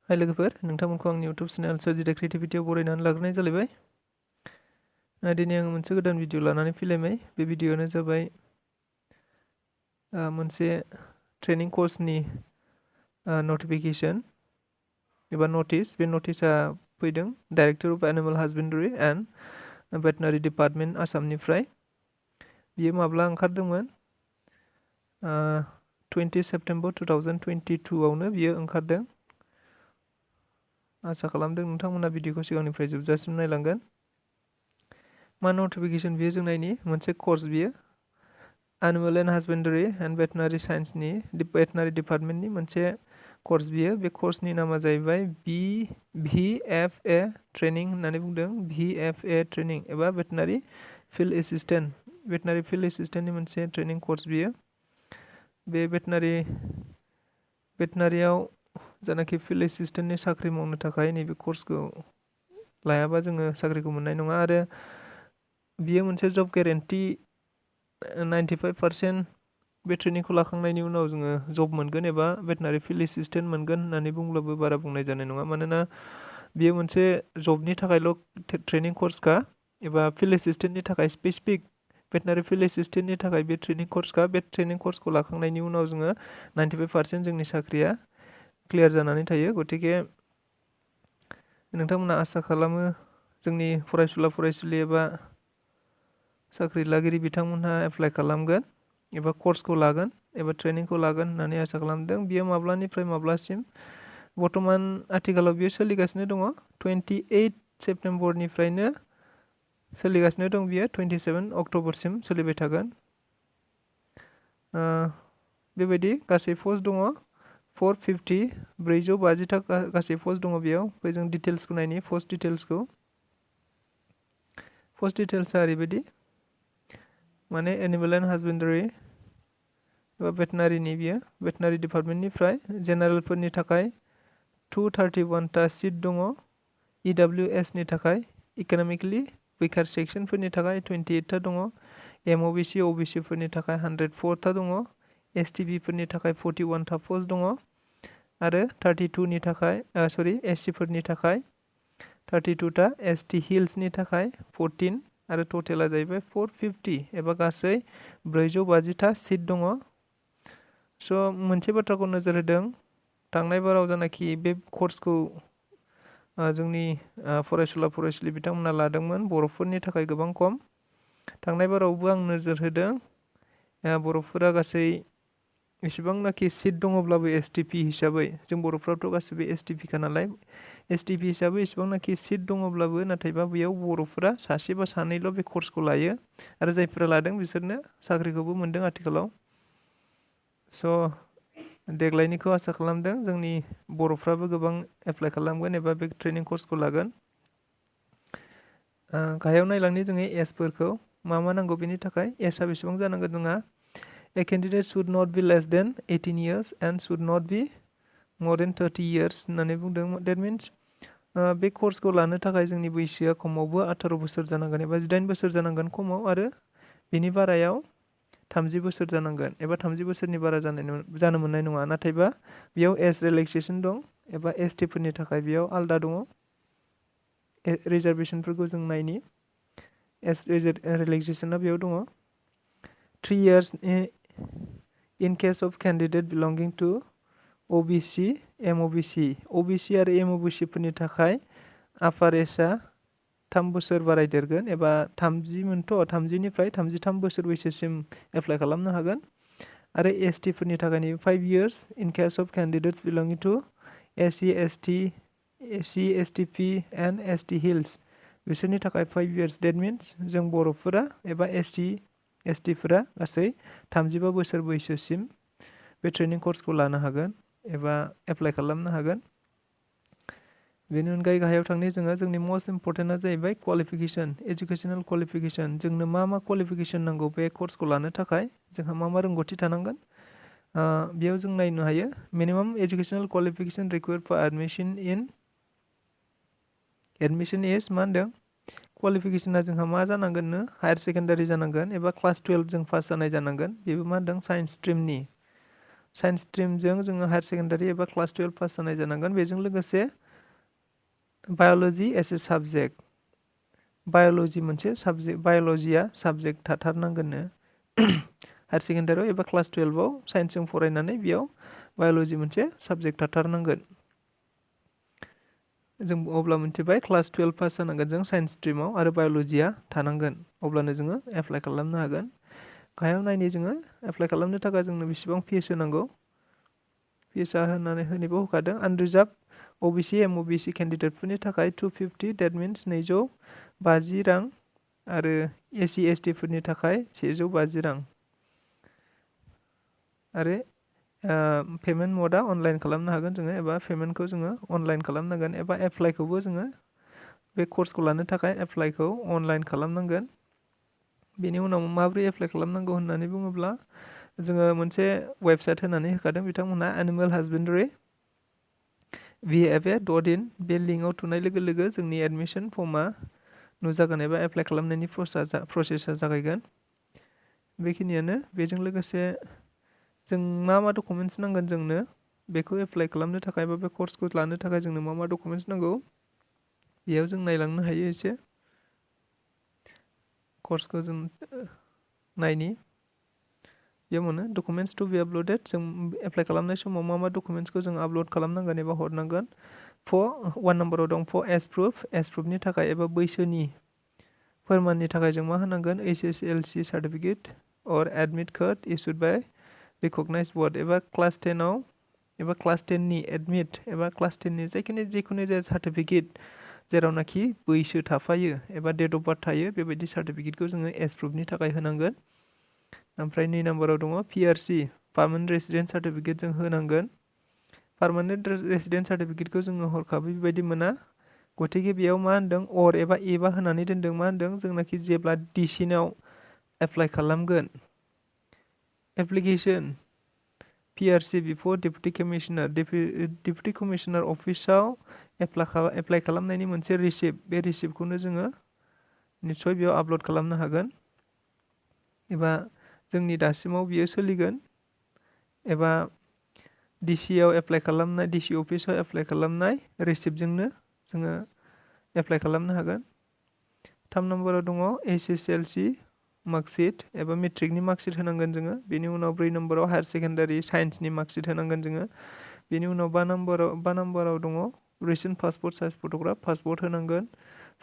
हाय लोगोफोर नोंथांमोनखौ आंनि YouTube चेनेल सोरजिदा क्रिएटिभिटीआव बरायनानै लाग्रोनाय जालायबाय। दिनै आं मोनसे गोदान भिडिअ लानानै फैलायबाय। बे भिडिअआनो जाबाय मोनसे ट्रेनिं कर्सनि नटिफिकेशन एबा नटिस। बे नटिसआ फैदों डाइरेक्टर अफ एनिमल हासबेन्ड्री एन्ड भेटेनारि डिपार्टमेन्ट आसामनिफ्राय। बियो माब्ला ओंखारदोंमोन 20 सेप्टेम्बर 2022 आवनो बियो ओंखारदों। आसा खालामदों नोंथांमोना भिडिअखौ सिगांनिफ्राय जोबजासिम नायलांगोन। मा नटिफिकेशन बियो जों नायनि मोनसे कर्स बियो एनिमल एन्ड हासबेन्ड्री एन्ड भेटेनारि साइन्सनि भेटेनारि डिपार्टमेन्टनि मोनसे कर्स बियो। बे कर्सनि नामा जाहैबाय VFA ट्रेनिं होननानै बुंदों। VFA ट्रेनिं एबा भेटेनारि फिल्ड एसिस्टेन्ट। भेटेनारि फिल्ड एसिस्टेन्टनि मोनसे ट्रेनिं कर्स बियो। बे भेटेनारियाव जानाखि फिल्ड एसिस्टेन्टनि साख्रि मावनो थाखाय नैबे कर्सखौ लायाबा जोङो साख्रिखौ मोननाय नङा। आरो बियो मोनसे जब गेरेन्टि 95% बे ट्रेनिंखौ लाखांनायनि उनाव जोङो जब मोनगोन एबा भेटेनारि फिल्ड एसिस्टेन्ट मोनगोन होननानै बुंब्लाबो बारा बुंनाय जानाय नङा। मानोना बियो मोनसे जबनि थाखायल' ट्रेनिं कर्सखा एबा फिल्ड एसिस्टेन्टनि थाखाय स्पेसिफिक भेटेनारि फिल्ड एसिस्टेन्टनि थाखाय बे ट्रेनिं कर्सखा। बे ट्रेनिं कर्सखौ लाखांनायनि उनाव जोङो 95% जोंनि साख्रिया क्लियार जानानै थायो। गतिके नोंथांमोना आसा खालामो जोंनि फरायसुला फरायसुलि एबा साख्रि लागिरि बिथांमोनहा एप्लाइ खालामगोन एबा कर्सखौ लागोन एबा ट्रेनिंखौ लागोन होननानै आसा खालामदों। बियो माब्लानिफ्राय माब्लासिम बर्तमान आथिखालाव बियो सोलिगासिनो दङ। 28 सेप्तेम्बरनिफ्रायनो सोलिगासिनो दं। बियो 27 अक्ट'बरसिम सोलिबाय थागोन। बेबायदि गासै पस्ट दङ 450 450 गासै पस्ट दङ बेयाव। ओमफ्राय जों डिटेल्सखौ नायनि पस्ट डिटेल्सखौ। पस्ट डिटेल्सआ ओरैबायदि माने एनिमल एन्ड हासबेन्ड्री एबा भेटेनारिनि बियो भेटेनारि डिपार्टमेन्टनिफ्राय जेनेरेलफोरनि थाखाय 231टा सिट दङ। EWSनि थाखाय इक'नमिकेलि विकार सेक्सनफोरनि थाखाय 28टा दङ। MOBC OBCफोरनि थाखाय 104टा दङ। STBफोरनि थाखाय 41टा पस्ट दङ। आरो 32नि थाखाय SCफोरनि थाखाय 32टा ST हिल्सनि थाखाय 14 आरो टटेला जाहैबाय 450 एबा गासै 450टा सिट दङ। स' मोनसे बाथ्राखौ नोजोर होदों थांनाय बाराव जानाखि बे कर्सखौ जोंनि फरायसुला फरायसुलि बिथांमोना लादोंमोन बर'फोरनि थाखाय गोबां खम। थांनाय बारावबो आं नोजोर होदों बर'फोरा गासै एसेबांनाखि सिट दङब्लाबो STP हिसाबै जों बर'फ्राथ' गासिबो STP खा नालाय STP हिसाबै एसेबांनाखि सिट दङब्लाबो नाथायबा बेयाव बर'फोरा सासे बा सानैल' बे कर्सखौ लायो। आरो जायफोरा लादों बिसोरनो साख्रिखौबो मोनदों आथिखालाव। स' देग्लायनिखौ आसा खालामदों जोंनि बर'फ्राबो गोबां एप्लाइ खालामगोन एबा बे ट्रेनिं कर्सखौ लागोन। गाहायाव नायलांनि जोङो एजफोरखौ मा नांगौ बेनि थाखाय। एजआ बेसेबां जानांगोन जोंहा A candidate should not be less than 18 years and should not be more than 30 years होननानै बुंदों। That means बे कर्सखौ लानो थाखाय जोंनि बैसोआ खमावबो 18 बोसोर जानांगोन एबा 18 बोसोर जानांगोन खमाव। आरो बेनि बारायाव 30 बोसोर जानांगोन एबा 30 बोसोरनि बारा जानो मोननाय नङा। नाथायबा बेयाव एज रिलेक्सेसन दं एबा STफोरनि थाखाय बेयाव आलदा दङ। रिजार्भेसनफोरखौ जों नायनि एज रिलेक्सेसना बेयाव दङ 3 years in case of candidate belonging to OBC MOBC OBC आरो MOBC फोरनि थाखाय आपार एजआ 3 बोसोर बारायदेरगोन एबा 30निफ्राय 33 बोसोर बैसोसिम एप्लाइ खालामनो हागोन। आरो ST फोरनि थाखाय 5 years in case of candidates belonging to SC STP and ST Hills बिसोरनि थाखाय 5 years। That means जों बर'फोरा एबा STफोरा गासै 35 बोसोर बैसोसिम बे ट्रेनिं कर्सखौ लानो हागोन एबा एप्लाइ खालामनो हागोन। बेनि अनगायै गाहायाव थांनि जोङो जोंनि मस्ट इम्परटेन्टआ जाहैबाय क्वालिफिकेसन एजुकेसनेल क्वालिफिकेसन। जोंनो मा क्वालिफिकेसन नांगौ बे कर्सखौ लानो थाखाय जोंहा मा रोंगौथि थानांगोन बेयाव जों नायनो हायो। Minimum educational qualification required for admission is मा होनदों क्वालिफिकेसना जोंहा मा जानांगोननो हायार सेकेन्डारि जानांगोन एबा क्लास 12 जों पास जानाय जानांगोन। बेबो मा होनदों साइन्स स्ट्रिमनि। साइन्स स्ट्रिमजों जोङो हायर सेकेन्डारि एबा क्लास 12 पास जानाय जानांगोन। बेजों लोगोसे biology S A subject, biology मोनसे साबजेक्ट, बाय'ल'जिया साबजेक्ट थाथारनांगोननो हायर सेकेन्डारियाव एबा क्लास 12आव साइन्सजों फरायनानै बेयाव बाय'ल'जि मोनसे साबजेक्ट थाथारनांगोन। जों अब्ला मिथिबाय क्लास 12 पास जानांगोन जों साइन्स स्ट्रिमाव आरो बाय'ल'जिया थानांगोन, अब्लानो जोङो एप्लाइ खालामनो हागोन। गाहायाव नायनि जोङो एप्लाइ खालामनो थाखाय जोंनो बेसेबां फिस होनांगौ। फिसा होनैबो होखादों। आनरिजार्भ OBC MOBC केन्डिडेटफोरनि थाखाय 250, डेट मिन्स 250 रां आरो SC ST फोरनि थाखाय 150 रां आरो पेमेन्ट मडआ अनलाइन खालामनो हागोन जोङो एबा पेमेन्टखौ जोङो अनलाइन खालामनांगोन एबा एप्लाइखौबो जोङो बे कर्सखौ लानो थाखाय एप्लाइखौ अनलाइन खालामनांगोन। बेनि उनाव माबोरै एप्लाइ खालामनांगौ होननानै बुङोब्ला जोङो मोनसे वेबसाइट होनानै होखादों बिथांमोनहा एनिमेल हासबेन्ड्रि VFA.in। बे लिंकआव थुनाय लोगो लोगो जोंनि एडमिसन फर्मआ नुजागोन एबा एप्लाइ खालामनायनि प्रसेसा जागायगोन। बेखिनियानो। बेजों लोगोसे जों मा डकुमेन्ट्स नांगोन जोंनो बेखौ एप्लाइ खालामनो थाखाय एबा बे कर्सखौ लानो थाखाय जोंनो मा डकुमेन्ट्स नांगौ बेयाव जों नायलांनो हायो। एसे कर्सखौ जों नायनि बेयाव मोनो डकुमेन्ट्स टु बि आपल'डेड। जों एप्लाइ खालामनाय समाव मा डकुमेन्ट्सखौ जों आपल'ड खालामनांगोन एबा हरनांगोन। 1 नाम्बाराव दं फर एज प्रुफनि थाखाय एबा बैसोनि फोरमाननि थाखाय जों मा होनांगोन HSLC सार्टिफिकेट और एडमिट कार्ड इशुड बाय रिकगनाइज्ड बर्ड एबा क्लास 10आव एबा क्लास 10नि एडमिट एबा क्लास 10नि जिखुनु जाया सार्टिफिकेट जेरावनाखि बैसो थाफायो एबा डेट अफ बार्थ थायो बेबायदि सार्टिफिकेटखौ जोङो एज प्रुफनि थाखाय होनांगोन। ओमफ्राय 2 नाम्बाराव दङ PRC पार्मानेन्ट रेसिडेन्ट सार्टिफिकेट जों होनांगोन। पार्मानेन्ट रेसिडेन्ट सार्टिफिकेटखौ जोङो हरखाबै बेबायदि मोना। गतिके बेयाव मा होनदों अर एबा एबा होनानै दोनदों। मा होनदों जोंनाखि जेब्ला डिसिनाव एप्लाइ खालामगोन एप्लिकेसन PRC बिफोर डेपुटि कमिशनार अफिसाव एप्लाइ खालामनायनि मोनसे रिसिप्ट, बे रिसिप्टखौनो जोङो निस्सय बेयाव आपल'ड खालामनो हागोन एबा जोंनि दासिमाव बियो सोलिगोन एबा DC अफिसाव एप्लाइ खालामनाय रिसिप्टजोंनो जोङो एप्लाइ खालामनो हागोन। 3 नाम्बाराव दङ HSLC मार्कशीट एबा मेट्रिकनि मार्कशीट होनांगोन जोङो। बेनि उनाव 4 नाम्बाराव हायर सेकेन्डारि साइन्सनि मार्कशीट होनांगोन जोङो। बेनि उनाव 5 नाम्बाराव दङ recent passport size photograph, passport होनांगोन।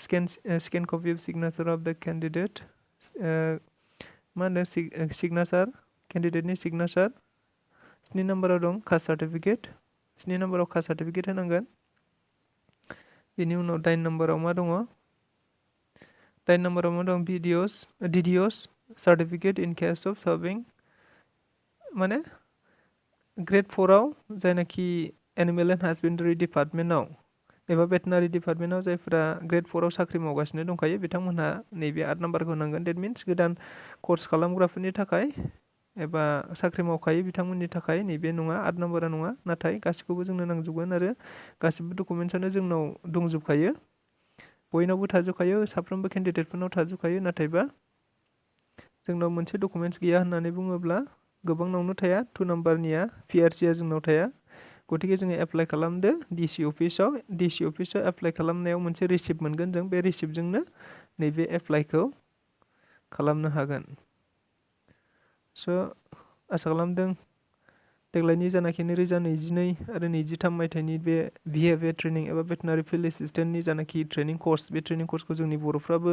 Scan copy of signature of the candidate, मा होनो सिगनेचार, केन्डिडेटनि सिगनेचार। 7 नाम्बाराव दं कास्ट सार्टिफिकेट, 7 नाम्बाराव कास्ट सार्टिफिकेट होनांगोन। बेनि उनाव 8 नाम्बाराव मा दङ 8 नाम्बाराव मा दं DDoS certificate in case of सार्भिं, माने ग्रेड 4आव जायनाखि एनिमेल एन्ड हासबेन्ड्रि डिपार्टमेन्टआव एबा भेटेनारि डिपार्टमेन्टआव जायफोरा ग्रेड 4आव साख्रि मावगासिनो दंखायो बिथांमोनहा नैबे 8 नाम्बारखौ होनांगोन। डेट मिन्स गोदान कर्स खालामग्राफोरनि थाखाय एबा साख्रि मावखायो बिथांमोननि थाखाय नैबे नङा 8 नाम्बारा नङा, नाथाय गासिखौबो जोंनो नांजोबगोन आरो गासिबो डकुमेन्ट्सआनो जोंनाव दंजोबखायो, बयनावबो थाजोबखायो, साफ्रोमबो केन्डिडेटफोरनाव थाजोबखायो। नाथायबा जोंनाव मोनसे डकुमेन्ट्स गैया होननानै बुङोब्ला गोबांनावनो थाया। 2 नाम्बारनिया PRCआ जोंनाव थाया। गतिके जोङो एप्लाइ खालामदो DC अफिसाव एप्लाइ खालामनायाव मोनसे रिसिप्ट मोनगोन जों, बे रिसिप्टजोंनो नैबे एप्लाइखौ खालामनो हागोन। स' आसा खालामदों देग्लायनि जानाखि 2022 आरो 23 मायथाइनि बे VFA ट्रेनिं एबा भेटेनारि फिल्ड एसिस्टेन्टनि जानाखि ट्रेनिं कर्स, बे ट्रेनिं कर्सखौ जोंनि बर'फ्राबो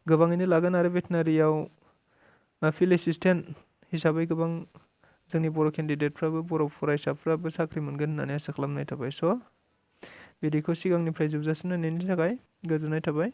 गोबाङैनो लागोन आरो भेटेनारियाव फिल्ड एसिस्टेन्ट हिसाबै गोबां जोंनि बर' केन्डिडेटफ्राबो बर' फरायसाफ्राबो साख्रि मोनगोन होननानै आसा खालामनाय थाबाय। स' बिदिखौ सिगांनिफ्राय जोबजासिम नायनायनि थाखाय गोजोननाय थाबाय।